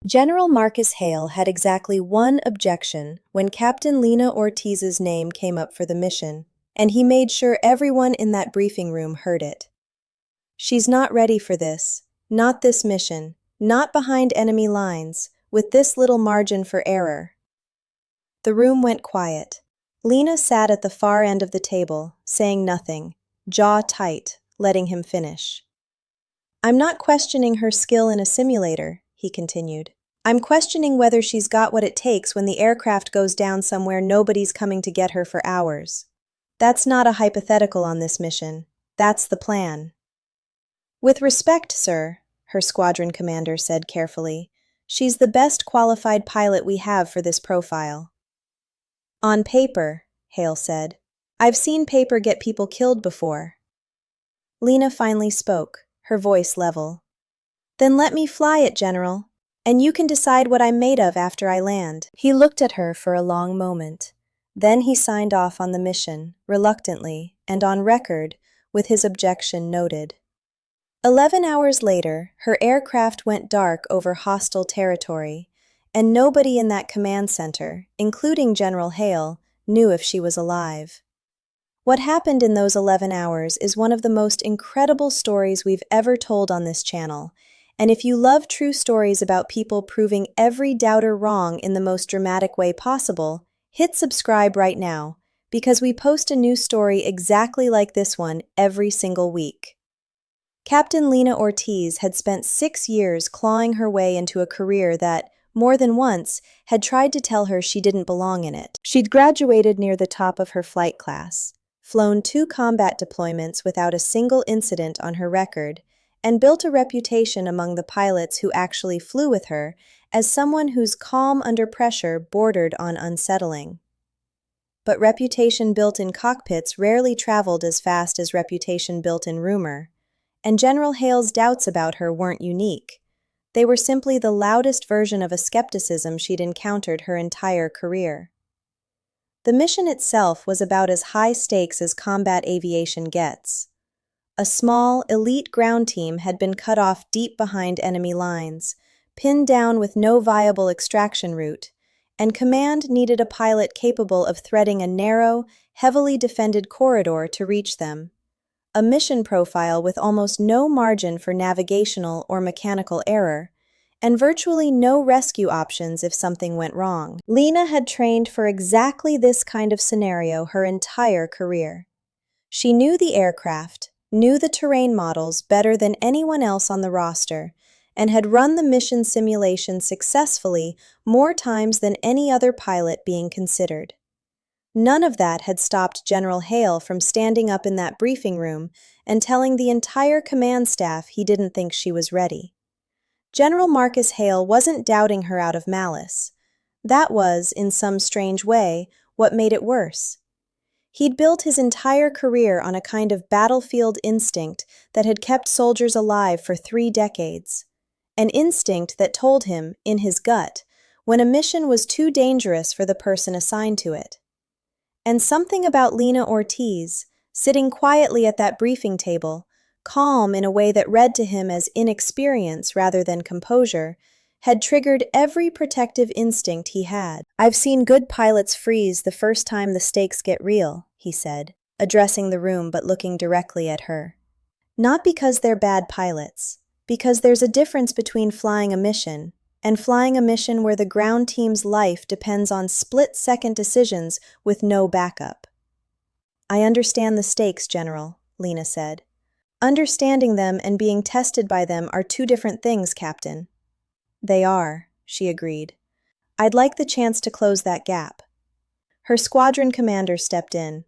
General Marcus Hale had exactly one objection when Captain Lena Ortiz's name came up for the mission, and he made sure everyone in that briefing room heard it. "She's not ready for this. Not this mission. Not behind enemy lines, with this little margin for error." The room went quiet. Lena sat at the far end of the table, saying nothing, jaw tight, letting him finish. "I'm not questioning her skill in a simulator," he continued. "I'm questioning whether she's got what it takes when the aircraft goes down somewhere nobody's coming to get her for hours. That's not a hypothetical on this mission. That's the plan." "With respect, sir," her squadron commander said carefully, "she's the best qualified pilot we have for this profile." "On paper," Hale said. "I've seen paper get people killed before." Lena finally spoke, her voice level. "Then let me fly it, General, and you can decide what I'm made of after I land." He looked at her for a long moment. Then he signed off on the mission, reluctantly, and on record, with his objection noted. 11 hours later, her aircraft went dark over hostile territory, and nobody in that command center, including General Hale, knew if she was alive. What happened in those 11 hours is one of the most incredible stories we've ever told on this channel, and if you love true stories about people proving every doubter wrong in the most dramatic way possible, hit subscribe right now, because we post a new story exactly like this one every single week. Captain Lena Ortiz had spent 6 years clawing her way into a career that, more than once, had tried to tell her she didn't belong in it. She'd graduated near the top of her flight class, flown 2 combat deployments without a single incident on her record, and built a reputation among the pilots who actually flew with her as someone whose calm under pressure bordered on unsettling. But reputation built in cockpits rarely traveled as fast as reputation built in rumor, and General Hale's doubts about her weren't unique. They were simply the loudest version of a skepticism she'd encountered her entire career. The mission itself was about as high stakes as combat aviation gets. A small, elite ground team had been cut off deep behind enemy lines, pinned down with no viable extraction route, and command needed a pilot capable of threading a narrow, heavily defended corridor to reach them. A mission profile with almost no margin for navigational or mechanical error, and virtually no rescue options if something went wrong. Lena had trained for exactly this kind of scenario her entire career. She knew the aircraft, knew the terrain models better than anyone else on the roster, and had run the mission simulation successfully more times than any other pilot being considered. None of that had stopped General Hale from standing up in that briefing room and telling the entire command staff he didn't think she was ready. General Marcus Hale wasn't doubting her out of malice. That was, in some strange way, what made it worse. He'd built his entire career on a kind of battlefield instinct that had kept soldiers alive for 3 decades. An instinct that told him, in his gut, when a mission was too dangerous for the person assigned to it. And something about Lena Ortiz, sitting quietly at that briefing table, calm in a way that read to him as inexperience rather than composure, had triggered every protective instinct he had. "I've seen good pilots freeze the first time the stakes get real," he said, addressing the room but looking directly at her. "Not because they're bad pilots, because there's a difference between flying a mission and flying a mission where the ground team's life depends on split-second decisions with no backup." "I understand the stakes, General," Lena said. "Understanding them and being tested by them are 2 different things, Captain." "They are," she agreed. "I'd like the chance to close that gap." Her squadron commander stepped in.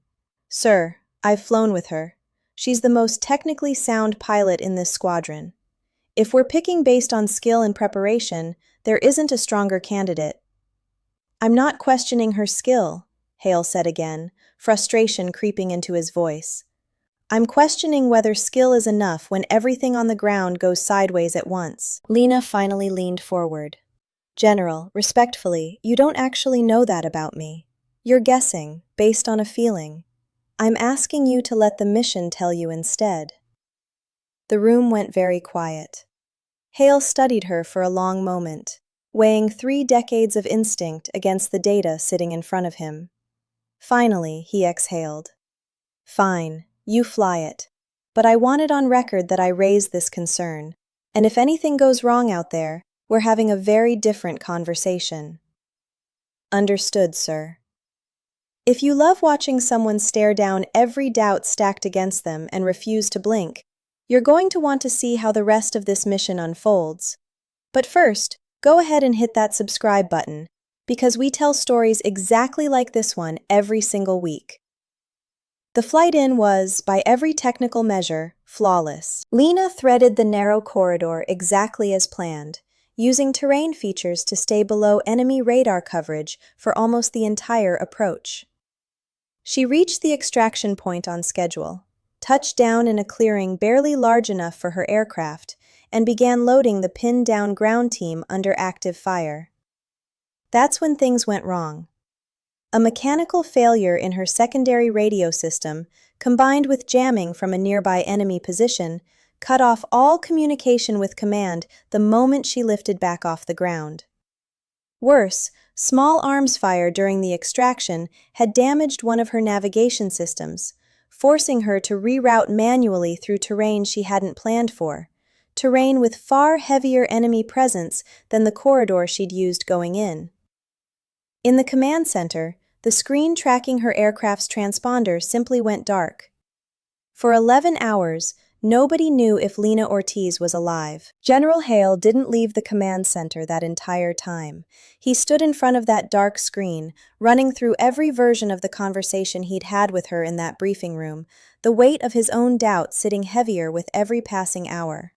"Sir, I've flown with her. She's the most technically sound pilot in this squadron. If we're picking based on skill and preparation, there isn't a stronger candidate." "I'm not questioning her skill," Hale said again, frustration creeping into his voice. "I'm questioning whether skill is enough when everything on the ground goes sideways at once." Lena finally leaned forward. "General, respectfully, you don't actually know that about me. You're guessing, based on a feeling. I'm asking you to let the mission tell you instead." The room went very quiet. Hale studied her for a long moment. weighing 3 decades of instinct against the data sitting in front of him. Finally, he exhaled. Fine, you fly it. But I want it on record that I raised this concern, and if anything goes wrong out there, we're having a very different conversation. Understood, sir. If you love watching someone stare down every doubt stacked against them and refuse to blink, you're going to want to see how the rest of this mission unfolds. But first, go ahead and hit that subscribe button, because we tell stories exactly like this one every single week. The flight in was, by every technical measure, flawless. Lena threaded the narrow corridor exactly as planned, using terrain features to stay below enemy radar coverage for almost the entire approach. She reached the extraction point on schedule, touched down in a clearing barely large enough for her aircraft, and began loading the pinned-down ground team under active fire. That's when things went wrong. A mechanical failure in her secondary radio system, combined with jamming from a nearby enemy position, cut off all communication with command the moment she lifted back off the ground. Worse, small arms fire during the extraction had damaged one of her navigation systems, forcing her to reroute manually through terrain she hadn't planned for, terrain with far heavier enemy presence than the corridor she'd used going in. In the command center, the screen tracking her aircraft's transponder simply went dark. For 11 hours, nobody knew if Lena Ortiz was alive. General Hale didn't leave the command center that entire time. He stood in front of that dark screen, running through every version of the conversation he'd had with her in that briefing room, the weight of his own doubt sitting heavier with every passing hour.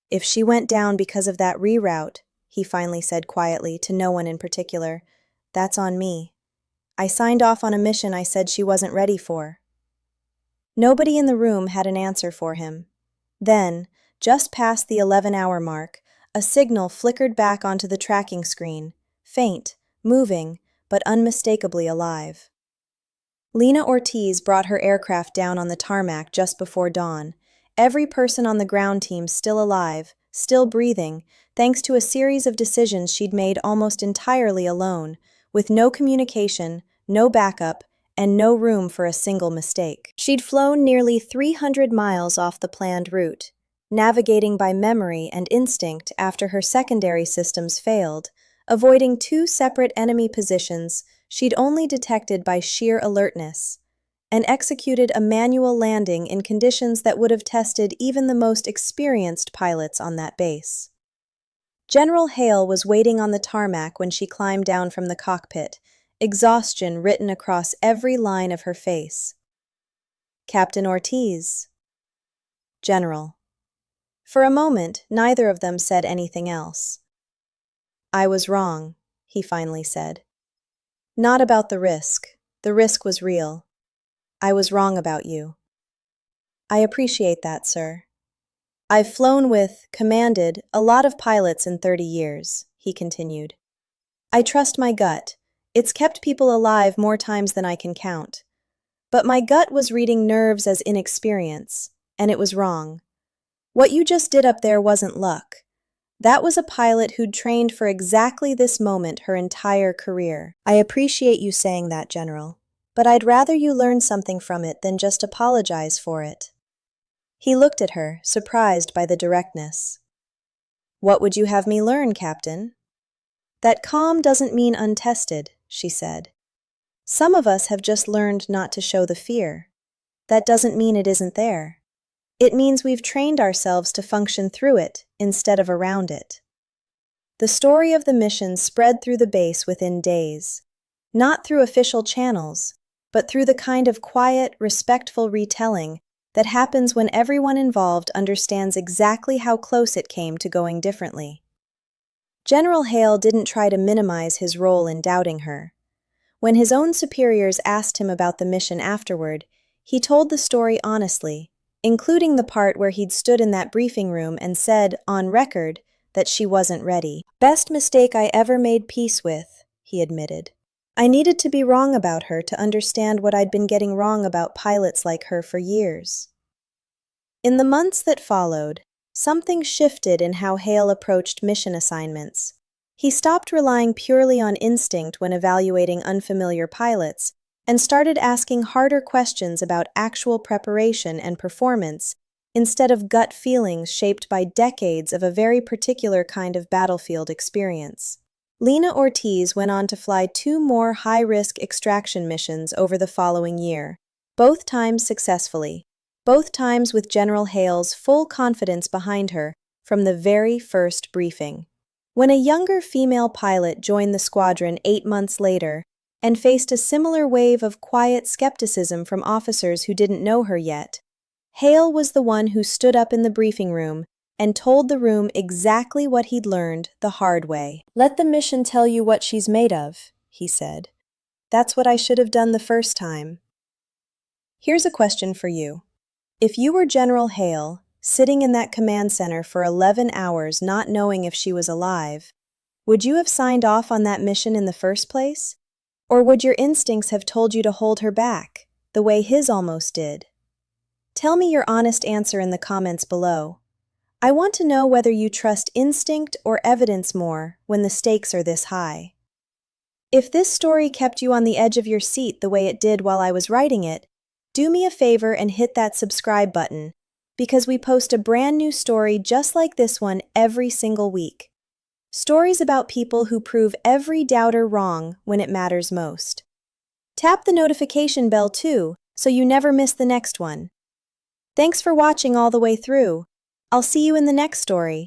If she went down because of that reroute, he finally said quietly to no one in particular, that's on me. I signed off on a mission I said she wasn't ready for. Nobody in the room had an answer for him. Then, just past the 11-hour mark, a signal flickered back onto the tracking screen, faint, moving, but unmistakably alive. Lena Ortiz brought her aircraft down on the tarmac just before dawn, every person on the ground team still alive, still breathing, thanks to a series of decisions she'd made almost entirely alone, with no communication, no backup, and no room for a single mistake. She'd flown nearly 300 miles off the planned route, navigating by memory and instinct after her secondary systems failed, avoiding 2 separate enemy positions she'd only detected by sheer alertness, and executed a manual landing in conditions that would have tested even the most experienced pilots on that base. General Hale was waiting on the tarmac when she climbed down from the cockpit, exhaustion written across every line of her face. Captain Ortiz. General. For a moment, neither of them said anything else. I was wrong, he finally said. Not about the risk. The risk was real. I was wrong about you. I appreciate that, sir. I've flown with, commanded, a lot of pilots in 30 years, he continued. I trust my gut. It's kept people alive more times than I can count. But my gut was reading nerves as inexperience, and it was wrong. What you just did up there wasn't luck. That was a pilot who'd trained for exactly this moment her entire career. I appreciate you saying that, General, but I'd rather you learn something from it than just apologize for it. He looked at her, surprised by the directness. What would you have me learn, Captain? That calm doesn't mean untested, she said. Some of us have just learned not to show the fear. That doesn't mean it isn't there. It means we've trained ourselves to function through it instead of around it. The story of the mission spread through the base within days, not through official channels, but through the kind of quiet, respectful retelling that happens when everyone involved understands exactly how close it came to going differently. General Hale didn't try to minimize his role in doubting her. When his own superiors asked him about the mission afterward, he told the story honestly, including the part where he'd stood in that briefing room and said, on record, that she wasn't ready. Best mistake I ever made peace with, he admitted. I needed to be wrong about her to understand what I'd been getting wrong about pilots like her for years. In the months that followed, something shifted in how Hale approached mission assignments. He stopped relying purely on instinct when evaluating unfamiliar pilots and started asking harder questions about actual preparation and performance instead of gut feelings shaped by decades of a very particular kind of battlefield experience. Lena Ortiz went on to fly 2 more high-risk extraction missions over the following year, both times successfully, both times with General Hale's full confidence behind her from the very first briefing. When a younger female pilot joined the squadron 8 months later and faced a similar wave of quiet skepticism from officers who didn't know her yet, Hale was the one who stood up in the briefing room and told the room exactly what he'd learned the hard way. "Let the mission tell you what she's made of," he said. "That's what I should have done the first time." Here's a question for you. If you were General Hale, sitting in that command center for 11 hours not knowing if she was alive, would you have signed off on that mission in the first place? Or would your instincts have told you to hold her back, the way his almost did? Tell me your honest answer in the comments below. I want to know whether you trust instinct or evidence more when the stakes are this high. If this story kept you on the edge of your seat the way it did while I was writing it, do me a favor and hit that subscribe button, because we post a brand new story just like this one every single week. Stories about people who prove every doubter wrong when it matters most. Tap the notification bell too, so you never miss the next one. Thanks for watching all the way through. I'll see you in the next story.